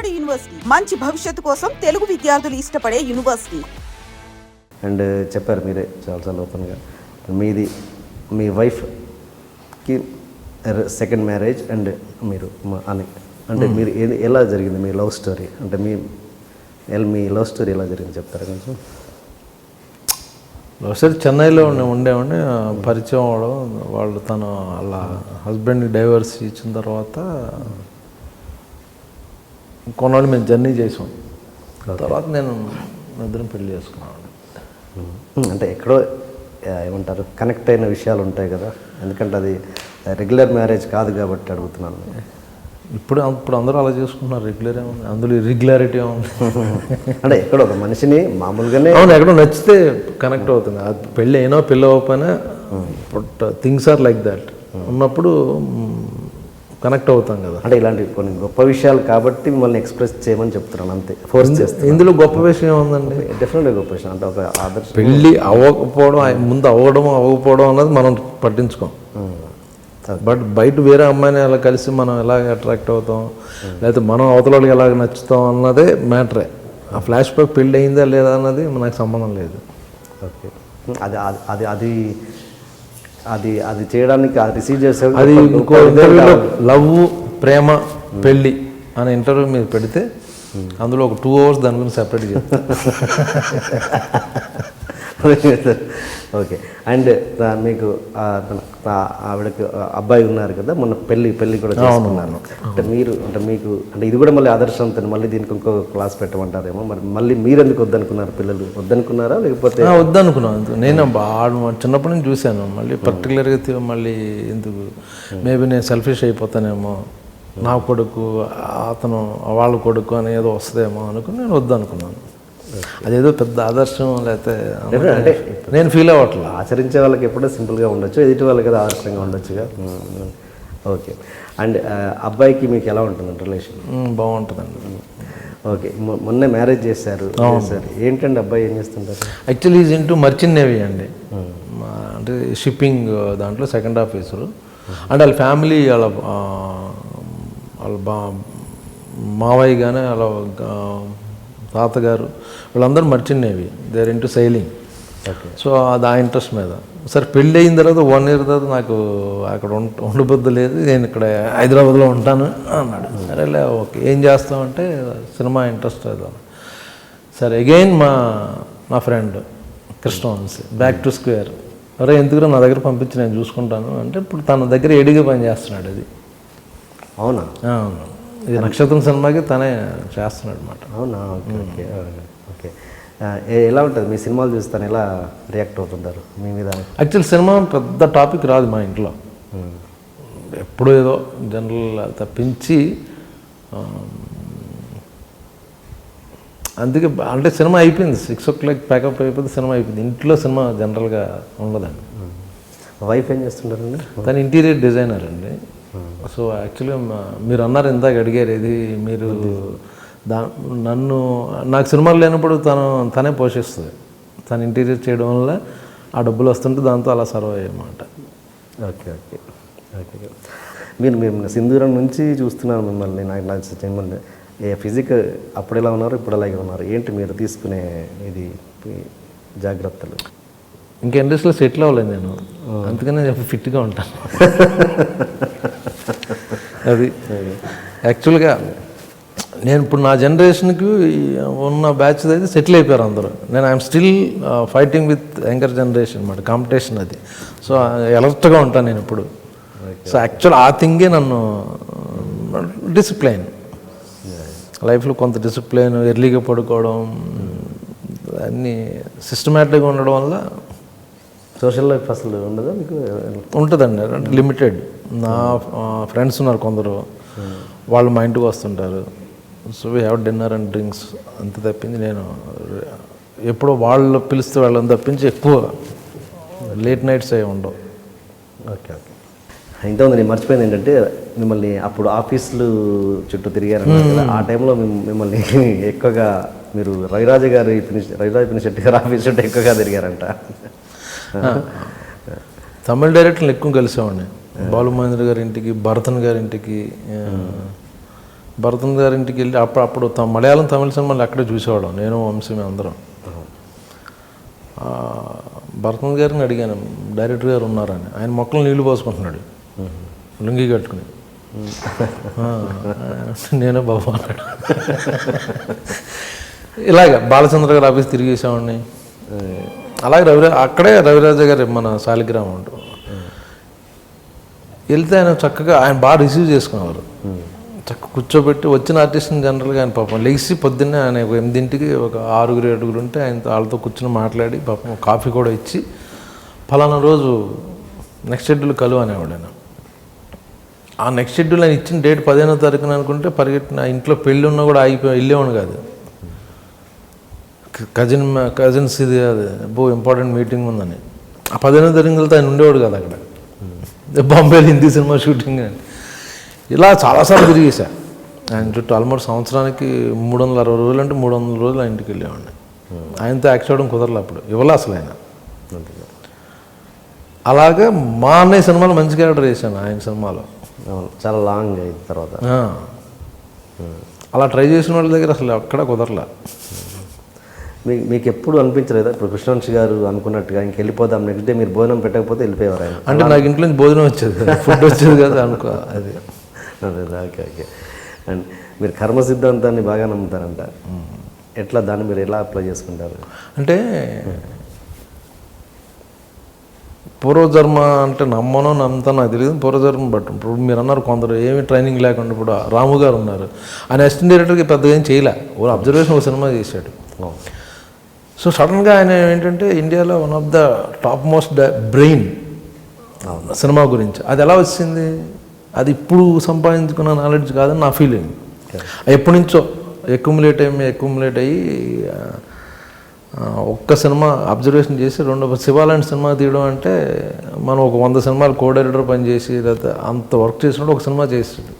Vijayawada university మంచి భవిష్యత్తు కోసం తెలుగు విద్యార్థులు ఇష్టపడే యూనివర్సిటీ. అండ్ చెప్పారు మీరే చాలా ఓపెన్గా మీ వైఫ్కి సెకండ్ మ్యారేజ్ అండ్ మీరు అని అంటే మీరు ఎలా జరిగింది మీ లవ్ స్టోరీ అంటే మీ లవ్ స్టోరీ ఎలా జరిగింది చెప్తారా కొంచెం? లవ్ స్టోరీ చెన్నైలో ఉండేవాడిని, పరిచయం అవడం, వాళ్ళు తన వాళ్ళ హస్బెండ్ని డైవర్స్ ఇచ్చిన తర్వాత కొన్నాళ్ళు మేము జర్నీ చేసాం. తర్వాత నేను ఇద్దరం పెళ్లి చేసుకున్నాను. అంటే ఎక్కడో ఏమంటారు కనెక్ట్ అయిన విషయాలు ఉంటాయి కదా, ఎందుకంటే అది రెగ్యులర్ మ్యారేజ్ కాదు కాబట్టి అడుగుతున్నాను. ఇప్పుడు అందరూ అలా చేసుకుంటున్నారు. రెగ్యులర్ ఏముంది అందులో, ఇర్రెగ్యులారిటీ ఏముంది? అంటే ఎక్కడో ఒక మనిషిని మామూలుగానే అవును, ఎక్కడో నచ్చితే కనెక్ట్ అవుతుంది. అది పెళ్ళి అయినా పెళ్ళి అవ్వకపోయినా but things are like that ఉన్నప్పుడు కనెక్ట్ అవుతాం కదా. అంటే ఇలాంటి కొన్ని గొప్ప విషయాలు కాబట్టి మిమ్మల్ని ఎక్స్ప్రెస్ చేయమని చెప్తున్నాను, అంతే. ఫోర్స్ చేస్తాను. ఇందులో గొప్ప విషయం ఏముందండి? డెఫినెట్గా గొప్ప విషయం. అంటే ఒక ఆదర్శం. పెళ్ళి అవ్వకపోవడం, ముందు అవ్వకపోవడం అన్నది మనం పట్టించుకోం. బట్ బయట వేరే అమ్మాయిని అలా కలిసి మనం ఎలాగ అట్రాక్ట్ అవుతాం, లేకపోతే మనం అవతల వాళ్ళకి ఎలాగ నచ్చుతాం అన్నదే మ్యాటరే. ఆ ఫ్లాష్ బ్యాక్ పెళ్ళి అయిందా లేదా అన్నది మనకు సంబంధం లేదు. ఓకే, అది అది అది అది అది చేయడానికి అది రిసీవ్ చేసే అది ఇంకో ఇంటర్వ్యూలో లవ్, ప్రేమ, పెళ్ళి అనే ఇంటర్వ్యూ మీరు పెడితే అందులో ఒక 2 hours దాని గురించి సెపరేట్ చేస్తాను. ఓకే. అండ్ మీకు ఆవిడకి అబ్బాయి ఉన్నారు కదా, మొన్న పెళ్ళి కూడా చేసుకున్నాను. అంటే మీకు ఇది కూడా మళ్ళీ ఆదర్శంతో మళ్ళీ దీనికి ఇంకో క్లాస్ పెట్టమంటారేమో. మరి మళ్ళీ మీరు ఎందుకు వద్దనుకున్నారు? పిల్లలు వద్దనుకున్నారా లేకపోతే? వద్దనుకున్నాను. నేను చిన్నప్పటి నుంచి చూశాను. మళ్ళీ పర్టికులర్గా మళ్ళీ ఎందుకు, మేబీ నేను సెల్ఫిష్ అయిపోతానేమో, నా కొడుకు అతను వాళ్ళ కొడుకు అని ఏదో వస్తుందేమో అనుకుని నేను వద్దనుకున్నాను. అదేదో పెద్ద ఆదర్శం లేకపోతే అంటే నేను ఫీల్ అవ్వట్లేదు. ఆచరించే వాళ్ళకి ఎప్పుడో సింపుల్గా ఉండొచ్చు, ఎదుటి వాళ్ళకి కదా ఆదర్శంగా ఉండొచ్చుగా. ఓకే. అండ్ అబ్బాయికి మీకు ఎలా ఉంటుందండి రిలేషన్? బాగుంటుందండి. ఓకే. మొన్నే మ్యారేజ్ చేశారు. ఏంటండి అబ్బాయి ఏం చేస్తుంటారు? Actually is into merchant navy అండి. అంటే షిప్పింగ్ దాంట్లో సెకండ్ ఆఫీసరు. అంటే వాళ్ళ ఫ్యామిలీ వాళ్ళ మావయ్య కానీ వాళ్ళ తాతగారు వీళ్ళందరూ merchant navy, they are into sailing. Okay. So అది ఆ ఇంట్రెస్ట్ మీద. సరే పెళ్ళి అయిన తర్వాత 1 year తర్వాత నాకు అక్కడ ఉండబుద్ధి లేదు, నేను ఇక్కడ హైదరాబాద్లో ఉంటాను అన్నాడు. సరేలే ఓకే, ఏం చేస్తామంటే సినిమా ఇంట్రెస్ట్ అది. సరే అగైన్ మా friend Krishna Vamsi back to square, అరే ఎందుకు నా దగ్గర పంపించి నేను చూసుకుంటాను అంటే ఇప్పుడు తన దగ్గర ఏడిగా పని చేస్తున్నాడు. అది అవునా? అవును, ఇది నక్షత్రం సినిమాకి తనే చేస్తున్నాడు అనమాట. అవునా? Okay okay okay. ఎలా ఉంటుంది మీ సినిమాలు చూస్తాను, ఎలా రియాక్ట్ అవుతుంటారు మీ మీద? యాక్చువల్ సినిమా పెద్ద టాపిక్ రాదు మా ఇంట్లో, ఎప్పుడూ ఏదో జనరల్ తప్పించి. అందుకే అంటే సినిమా అయిపోయింది, 6 o'clock ప్యాకప్ అయిపోయింది, సినిమా అయిపోయింది. ఇంట్లో సినిమా జనరల్గా ఉండదండి. వైఫ్ ఏం చేస్తుంటారండి? తను ఇంటీరియర్ డిజైనర్ అండి. సో యాక్చువల్గా మీరు అన్నారు ఇందాక అడిగారు, ఇది మీరు నాకు సినిమాలు లేనప్పుడు తనే పోషిస్తుంది. తను ఇంటీరియర్ చేయడం వల్ల ఆ డబ్బులు వస్తుంటే దాంతో అలా సర్వ్ అయ్యమాట. Okay okay okay. మీరు సింధూరం నుంచి చూస్తున్నాను మిమ్మల్ని. నాకు మిమ్మల్ని ఫిజిక్ అప్పుడు ఎలా ఉన్నారు, ఇప్పుడు అలాగే ఉన్నారు. ఏంటి మీరు తీసుకునే ఇది జాగ్రత్తలు? ఇంకా ఇండస్ట్రీలో సెటిల్ అవ్వలేదు నేను, అందుకనే ఫిట్గా ఉంటాను. అది యాక్చువల్గా నేను ఇప్పుడు నా జనరేషన్కి ఉన్న బ్యాచ్ అయితే సెటిల్ అయిపోయారు అందరూ. నేను I'm still fighting with younger generation అన్నమాట, కాంపిటీషన్ అది. సో అలర్ట్గా ఉంటాను నేను ఇప్పుడు. సో యాక్చువల్ ఆ థింగే నన్ను డిసిప్లైన్, లైఫ్లో కొంత డిసిప్లైన్, ఎర్లీగా పడుకోవడం, అన్నీ సిస్టమేటిక్గా ఉండడం వల్ల. సోషల్ లైఫ్ అసలు ఉండదా మీకు? ఉంటుందండి, అంటే లిమిటెడ్. నా ఫ్రెండ్స్ ఉన్నారు కొందరు, వాళ్ళు మా ఇంటికి వస్తుంటారు. So we have dinner and drinks అంత తప్పించి నేను ఎప్పుడో వాళ్ళు పిలిస్తే వాళ్ళని తప్పించి ఎక్కువ లేట్ నైట్స్ అవి ఉండవు. Okay okay. ఇంతకుముందు నేను మర్చిపోయింది ఏంటంటే, మిమ్మల్ని అప్పుడు ఆఫీసులు చుట్టూ తిరిగారన్నారు కదా, ఆ టైంలో మిమ్మల్ని ఎక్కువగా మీరు రవిరాజ పినిశెట్టి గారు ఆఫీస్ చుట్టూ ఎక్కువగా తిరిగారంట. తమిళ డైరెక్టర్లు ఎక్కువ కలిసేవాడిని. బాలు మహేంద్ర గారి ఇంటికి, భరతన్ గారి ఇంటికి, భరతన్ గారి ఇంటికి వెళ్ళి అప్పుడు మలయాళం తమిళ సినిమాలు అక్కడే చూసేవాళ్ళం, నేను వంశీ అందరం. భరతన్ గారిని అడిగాను, డైరెక్టర్ గారు ఉన్నారని. ఆయన మొక్కలు నీళ్లు పోసుకుంటున్నాడు లుంగి కట్టుకుని. నేనే బాబు అన్నాడు. ఇలాగ బాలచంద్ర గారు ఆఫీస్ తిరిగేసేవాడిని. అలాగే అక్కడే రవిరాజ గారు మన శాలిగ్రామం ఉంటుంది. వెళ్తే ఆయన చక్కగా ఆయన బాగా రిసీవ్ చేసుకునేవారు. చక్కగా కూర్చోబెట్టి వచ్చిన ఆర్టిస్ట్ని జనరల్గా ఆయన పాపం లేచి పొద్దున్నే ఆయన 8ంటికి ఒక 6-7 ఉంటే ఆయన వాళ్ళతో కూర్చొని మాట్లాడి పాపం కాఫీ కూడా ఇచ్చి ఫలానా రోజు నెక్స్ట్ షెడ్యూల్ కలువు అనేవాడు ఆయన. ఆ నెక్స్ట్ షెడ్యూల్ ఆయన ఇచ్చిన డేట్ 15వ తారీఖున అనుకుంటే పరిగెట్టిన ఇంట్లో పెళ్ళి ఉన్నా కూడా వెళ్ళేవాడు కాదు. కజిన్స్ ఇది అది ఇంపార్టెంట్ మీటింగ్ ఉందని ఆ 15వ తారీఖు వెళ్తే ఆయన ఉండేవాడు కాదు అక్కడ. బాంబేలో హిందీ సినిమా షూటింగ్ అని ఇలా చాలాసార్లు తిరిగేసా ఆయన చుట్టూ. ఆల్మోస్ట్ సంవత్సరానికి 360 రోజులు అంటే 300 రోజులు ఆయన ఇంటికి వెళ్ళేవాడిని. ఆయనతో యాక్ట్ చేయడం కుదరలే అప్పుడు, ఇవ్వలే అసలు ఆయన. అలాగే మా అన్నయ్య సినిమాలో మంచి క్యారెక్టర్ చేశాను ఆయన సినిమాలో. చాలా లాంగ్ అయిన తర్వాత అలా ట్రై చేసిన వాళ్ళ దగ్గర అసలు అక్కడ కుదరలే. మీకు ఎప్పుడు అనిపించలేదా ఇప్పుడు కృష్ణవంశీ గారు అనుకున్నట్టుగా ఇంక వెళ్ళిపోదాం, నెక్స్ట్ డే మీరు భోజనం పెట్టకపోతే వెళ్ళిపోయేవారు ఆయన? అంటే నాకు ఇంట్లో నుంచి భోజనం వచ్చేది, ఫుడ్ వచ్చేది కదా అనుకో. అది ఓకే ఓకే. అండ్ మీరు కర్మ సిద్ధాంతాన్ని బాగా నమ్ముతారంట. ఎట్లా దాన్ని మీరు ఎలా అప్లై చేసుకుంటారు? అంటే పూర్వజన్మ అంటే నమ్ముతాను నాకు తెలియదు. పూర్వజన్మ బట్టి ఇప్పుడు మీరు అన్నారు కొందరు ఏమి ట్రైనింగ్ లేకుండా, ఇప్పుడు రాము గారు ఉన్నారు, ఆయన అసిస్టెంట్ డైరెక్టర్కి పెద్దగా ఏం చేయలే, ఓ అబ్జర్వేషన్ ఒక సినిమా చేశాడు. సో సడన్గా ఆయన ఏంటంటే ఇండియాలో one of the top most brain cinema గురించి. అది ఎలా వచ్చింది? అది ఇప్పుడు సంపాదించుకున్న నాలెడ్జ్ కాదని నా ఫీలింగ్. ఎప్పటి నుంచో ఎక్యుములేట్ అయ్యి ఒక్క సినిమా అబ్జర్వేషన్ చేసి శివాలాంటి సినిమా తీయడం అంటే మనం ఒక 100 సినిమాలు కో డైరెక్టర్ పనిచేసి లేదా అంత వర్క్ చేసినప్పుడు ఒక సినిమా చేసాడు.